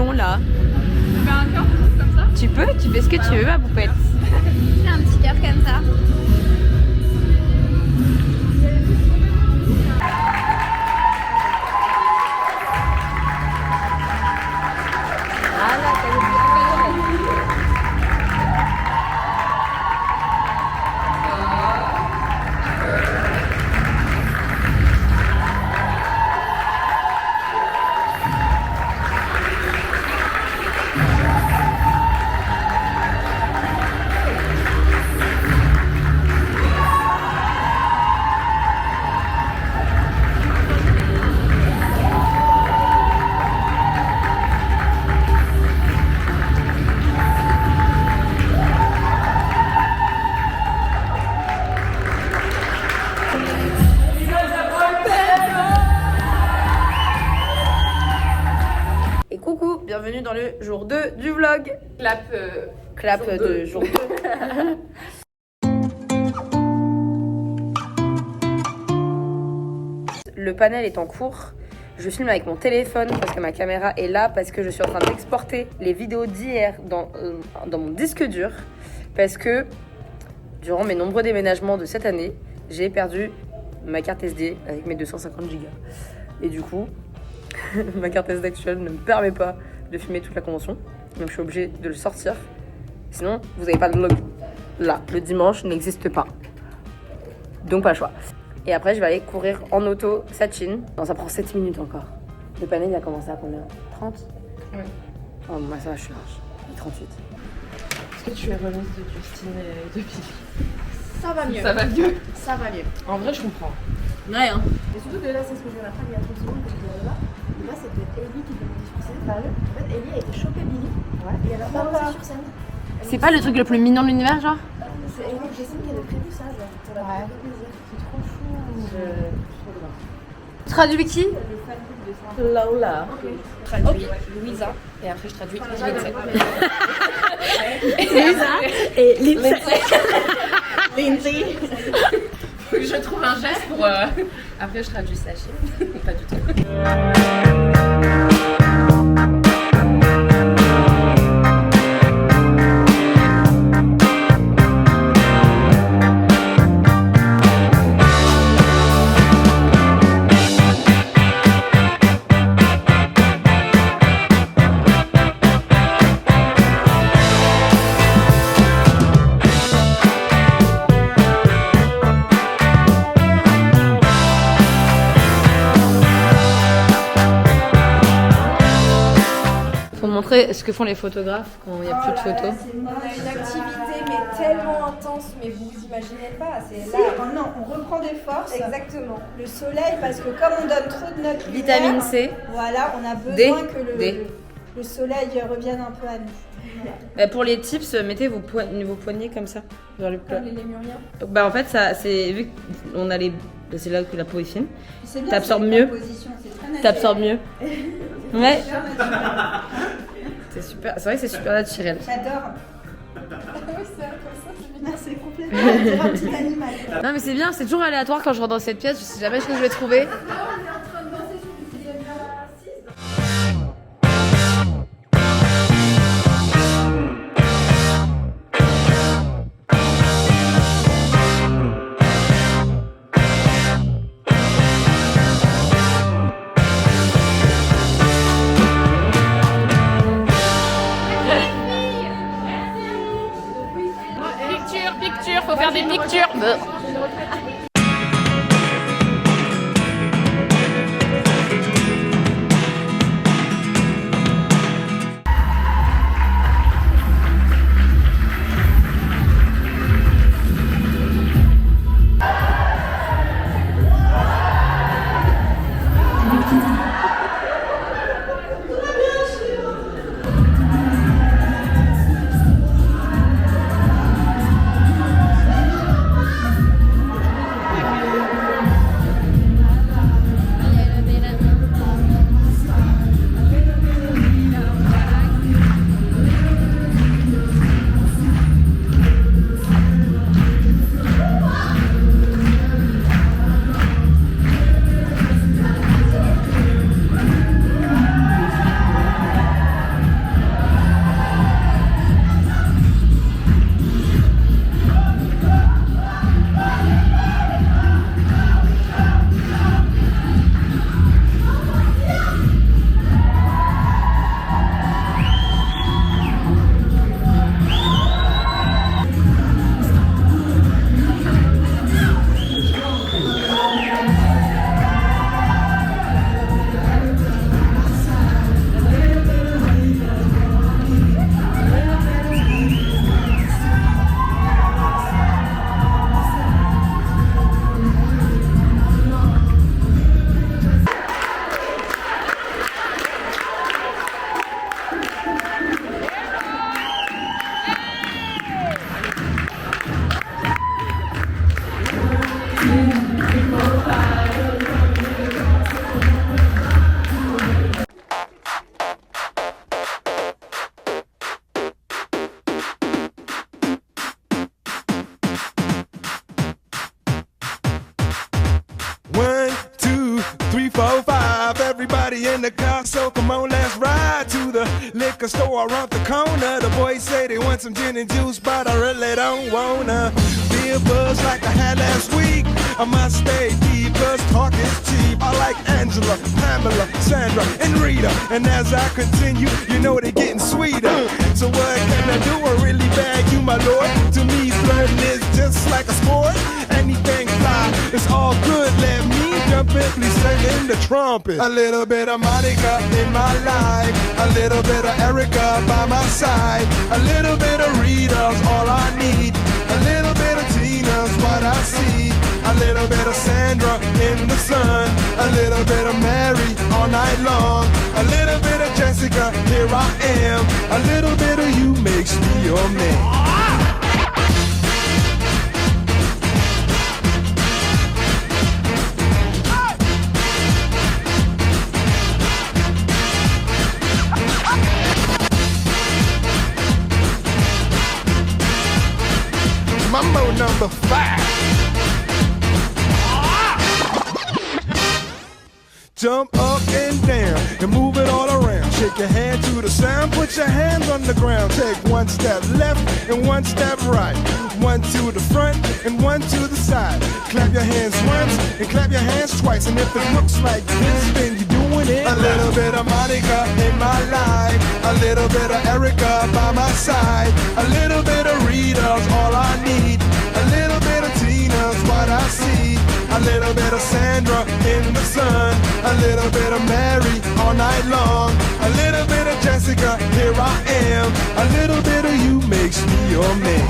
mignon là. On fait un cœur comme ça. Tu fais ce que tu veux ma poupette. Fais un petit cœur comme ça. Bienvenue dans le jour 2 du vlog. Clap jour de jour 2. Le panel est en cours. Je filme avec mon téléphone parce que ma caméra est là, parce que je suis en train d'exporter les vidéos d'hier dans mon disque dur, parce que durant mes nombreux déménagements de cette année, j'ai perdu ma carte SD avec mes 250 Go. Et du coup, ma carte SD actuelle ne me permet pas de filmer toute la convention, donc je suis obligée de le sortir. Sinon, vous n'avez pas de vlog. Là, le dimanche n'existe pas. Donc pas le choix. Et après, je vais aller courir en auto Sachin. Non, ça prend 7 minutes encore. Le panel, il a commencé à combien? 30? Ouais. Oh, moi, ça, je suis large. 38. Est-ce que tu es remise de Justine et de Billy? Ça va mieux. Ça va mieux. Ça va mieux. En vrai, je comprends. Ouais, hein. Et surtout que là, c'est ce que je viens d'apprendre il y a 30 secondes que je disais là. Et là, c'était Ellie qui devait discuter. En fait, Ellie a été chopée Billy. Ouais. Et elle a balancé sur scène. C'est pas le truc le plus mignon de l'univers, genre? C'est Ellie et Jessine qui avaient prévu ça, genre, pour la faire plaisir. C'est trop fou. Traduis qui? Lola. Traduis Louisa. Et après, je traduis Lindsay. Louisa et Lindsay. Lindsay. Faut que je trouve un geste pour... Après, je traduis Sachin. Pas du tout. Faut montrer ce que font les photographes quand il n'y a plus de photos. On a une activité, mais tellement intense, mais vous vous imaginez pas. C'est là. Non, on reprend des forces. Exactement. Le soleil, parce que comme on donne trop de notre Vitamine lumière, C. voilà, on a besoin D. que le soleil revienne un peu à nous. Pour les tips, mettez vos poignets comme ça. Dans le plat. Comme les lémuriens. Bah en fait, ça, c'est vu qu'on a les... C'est là que la peau est fine. C'est bien, T'absorbes c'est mieux. la position, c'est très naturel. T'absorbes mieux. Ouais. C'est super naturel. C'est super. C'est vrai que c'est super naturel. J'adore. Oui, c'est comme ça, c'est complètement on dirait un petit animal. Non mais c'est bien, c'est toujours aléatoire quand je rentre dans cette pièce. Je sais jamais ce que je vais trouver. Picture, faut faire des pictures. 4, 5, everybody in the car, so come on, let's ride to the liquor store around the corner. The boys say they want some gin and juice, but I really don't wanna be a buzz like I had last week. I must stay deep, cause talk is cheap. I like Angela, Pamela, Sandra, and Rita. And as I continue, you know they're getting sweeter. So what can I do? I really bag you, my lord. To me, flirting is just like a sport. Anything fly, it's all good. Let me jump in, please sing in the trumpet. A little bit of Monica in my life, a little bit of Erica by my side, a little bit of Rita's all I need, a little bit of Tina's what I see, a little bit of Sandra in the sun, a little bit of Mary all night long, a little bit of Jessica, here I am, a little bit of you makes me your man. Mambo number 5. Jump up and down and move it all around. Shake your hand to the sound, put your hands on the ground. Take one step left and one step right. One to the front and one to the side. Clap your hands once and clap your hands twice. And if it looks like this, then you're doing it. A little bit of Monica in my life, a little bit of Erica by my side, a little bit of Rita's all I need, a little bit of Tina's what I see, a little bit of Sandra in the sun, a little bit of Mary all night long, a little bit of Jessica, here I am, a little bit of you makes me your man.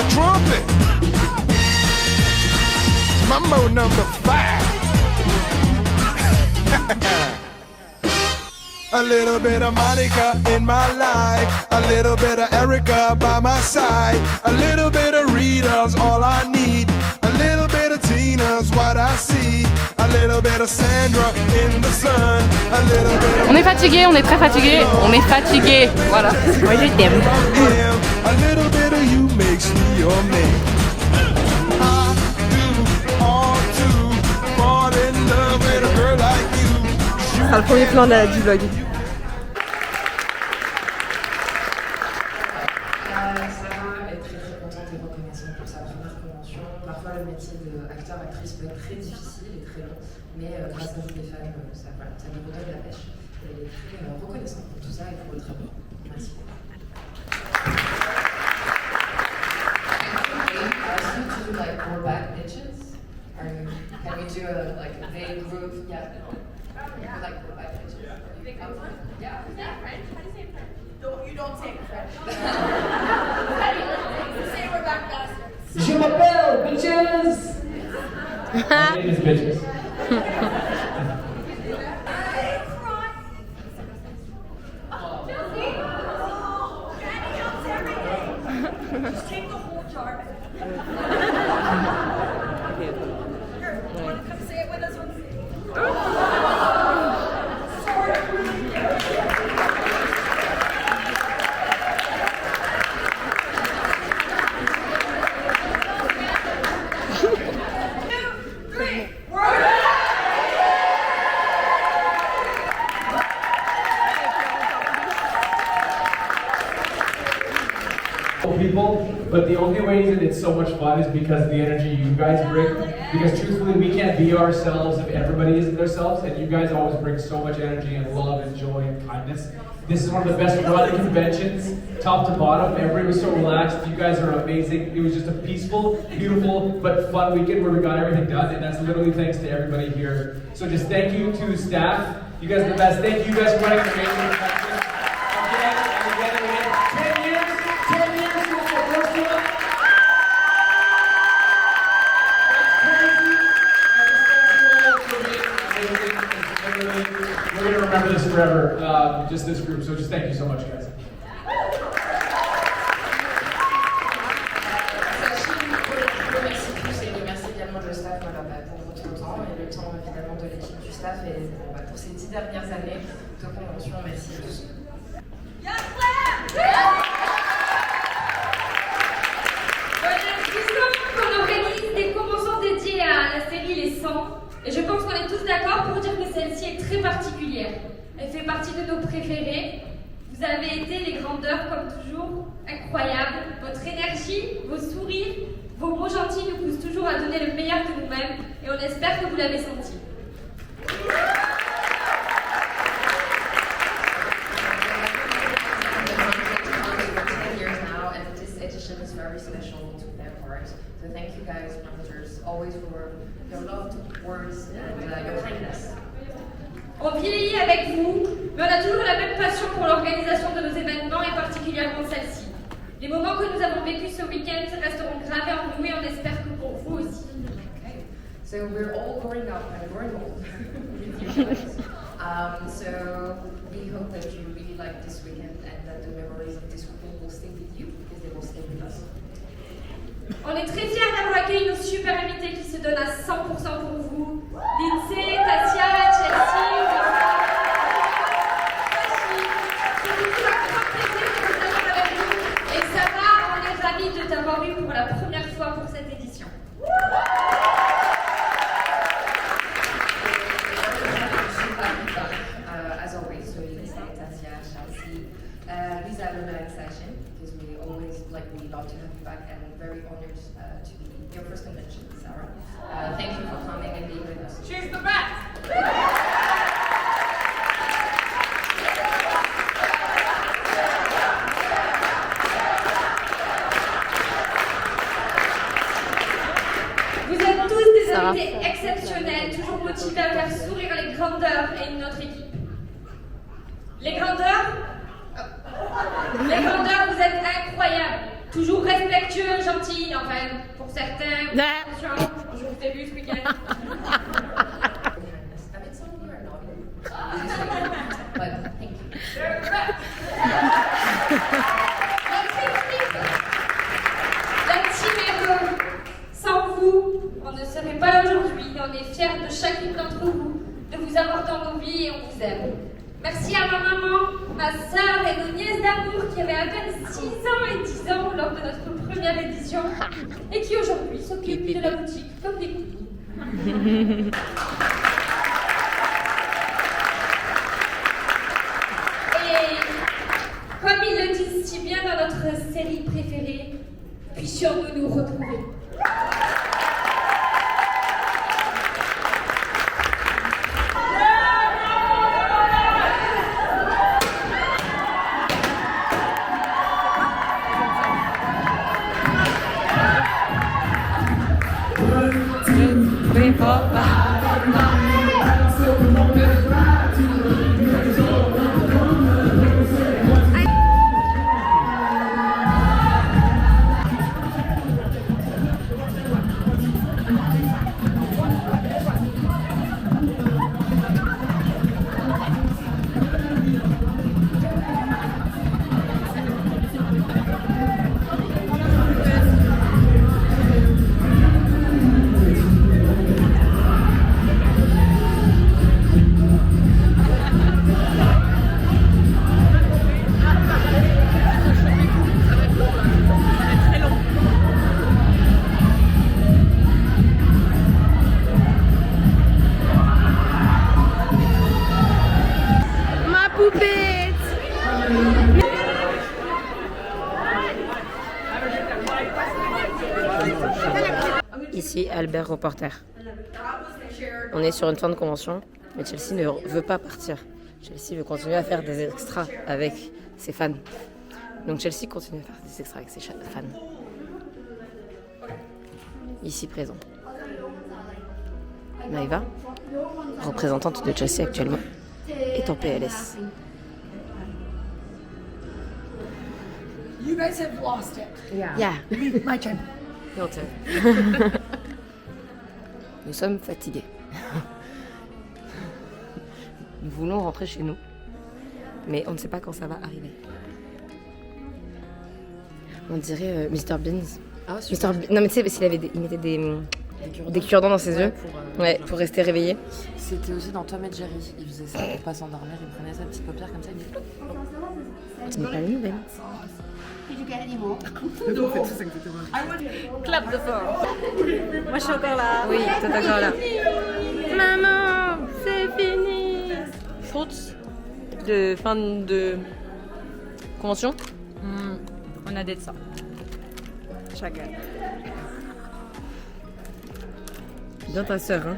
Trumpet. Mambo number 5. A little bit of Monica in my life, a little bit of Erica by my side, a little bit of Rita's all I need, a little bit of Tina's what I see, a little bit of Sandra in the sun, a little bit of... On est fatigué, on est très fatigué, on est fatigué. Voilà. Moi je t'aime. A little bit of you makes me your man. I do all to fall in love with a girl like you. C'est le premier plan du vlog. Sarah est très contente et reconnaissante pour sa première convention. Parfois le métier d'acteur-actrice peut être très difficile et très long, mais grâce à vous les femmes, ça lui redonne la pêche. Et elle est très reconnaissante pour tout ça et pour le travail. Merci. To like more back pitches? Can we do a vague group? Yeah. Like more back pitches. Yeah. Is that French? How do you say French? You don't say French. Say we're back bastards. Je m'appelle bitches. My name is bitches. Just take the whole jar. Here, you want to come say it with us on stage? People, but the only reason it's so much fun is because the energy you guys bring. Because truthfully, we can't be ourselves if everybody isn't themselves, and you guys always bring so much energy and love and joy and kindness. This is one of the best run conventions, top to bottom. Everybody was so relaxed. You guys are amazing. It was just a peaceful, beautiful, but fun weekend where we got everything done, and that's literally thanks to everybody here. So just thank you to staff. You guys are the best. Thank you guys for running the amazing convention. Again and again and again. 10 years since the first one. We're going to remember this forever, just this group, so just thank you so much, guys. So pour ces 10 dernières années de convention. Merci à tous. On organise des conventions dédiées à la série Les 100 et je pense qu'on est tous d'accord pour dire que celle-ci est très particulière. Elle fait partie de nos préférés. Vous avez été les grandeurs comme toujours, incroyables. Votre énergie, vos sourires, vos mots gentils nous poussent toujours à donner le meilleur de nous-mêmes et on espère que vous l'avez senti. Is very special to their part. So thank you guys, managers, always for your loved words and your kindness. On vieillit avec vous, mais on a toujours la même passion pour l'organisation de nos événements et particulièrement celle-ci. Les moments que nous avons vécus ce week-end resteront gravés en nous et on espère que pour vous aussi. Okay. So we're all growing up and growing old with you guys. So we hope that you really like this weekend and that the memories of this weekend will stay with you because they will stay with us. On est très fiers d'avoir accueilli nos super invités qui se donnent à 100% pour vous. Lindsay, Tatia, Chelsea, et Sarah, on est ravis de t'avoir eu pour la première fois pour cette édition. As always, so Lindsay, Tatia, Chelsea, Lisa, Luna, and Sachin, because we always we love to have you back and very honored to be your first convention, Sarah. Thank you for coming and being with us. She's the best! Vous êtes tous des invités exceptionnels, toujours motivés à faire sourire les grandeurs et notre équipe. Les grandeurs, vous êtes incroyables. Toujours respectueux, gentils, enfin, pour certains. Attention, je vous ai vu ce week-end. La team Hero, sans vous, on ne serait pas là aujourd'hui. On est fiers de chacune d'entre vous, de vous avoir dans nos vies et on vous aime. Merci à ma maman, ma soeur et nos nièces d'amour qui avaient à peine 6 ans et 10 ans lors de notre première édition et qui aujourd'hui s'occupent de la boutique comme des poupées. Et comme ils le disent si bien dans notre série préférée, puissions-nous nous retrouver. Ici, Albert Reporter. On est sur une fin de convention, mais Chelsea ne veut pas partir. Chelsea veut continuer à faire des extras avec ses fans. Donc Chelsea continue à faire des extras avec ses fans. Ici présent. Maëva, représentante de Chelsea actuellement, est en PLS. You guys have lost it. Yeah. My turn. Your turn. Nous sommes fatigués. Nous voulons rentrer chez nous, mais on ne sait pas quand ça va arriver. On dirait Mr Beans. Ah, Non mais tu sais, il mettait des Des cure-dents dans ses Ouais, yeux. pour, Ouais, pour rester réveillé. C'était aussi dans Tom et Jerry. Il faisait ça pour pas s'endormir. Il prenait sa petite paupière comme ça. Il dit... Ce n'est pas la nouvelle. Clap de fort. Moi, je suis encore là. Oui, t'es encore là. Maman, c'est fini. Fruits de fin de convention. On a d'être ça. Chacun. Bien ta sœur, hein.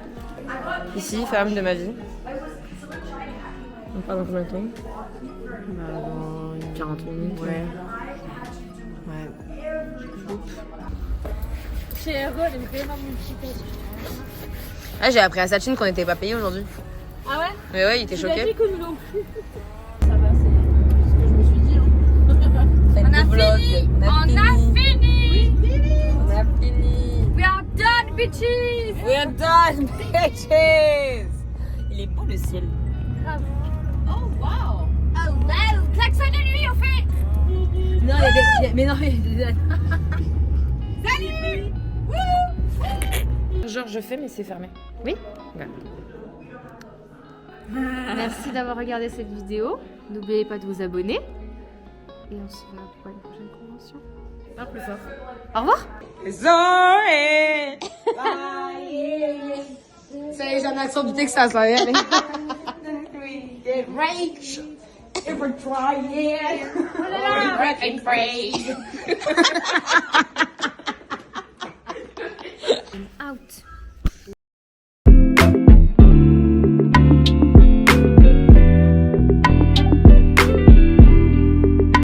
Ici, femme de ma vie. On parle dans combien de temps? Dans 40 minutes. Ouais. Ah, j'ai appris à Sachin qu'on n'était pas payé aujourd'hui. Ah ouais? Mais ouais, il était choqué. Ça va, c'est ce que je me suis dit. On a fini. On a fini. We are done, bitches! We are done, bitches. Il est beau le ciel. Oh wow! Oh wow! Klaxonnez-lui, on fait! Non, il y a des... Mais non, Salut! Genre, je fais, mais c'est fermé. Oui. Ouais. Merci d'avoir regardé cette vidéo. N'oubliez pas de vous abonner. Et on se voit pour une prochaine convention. Parle plus fort. Au revoir! C'est les accent du Texas, là. Out!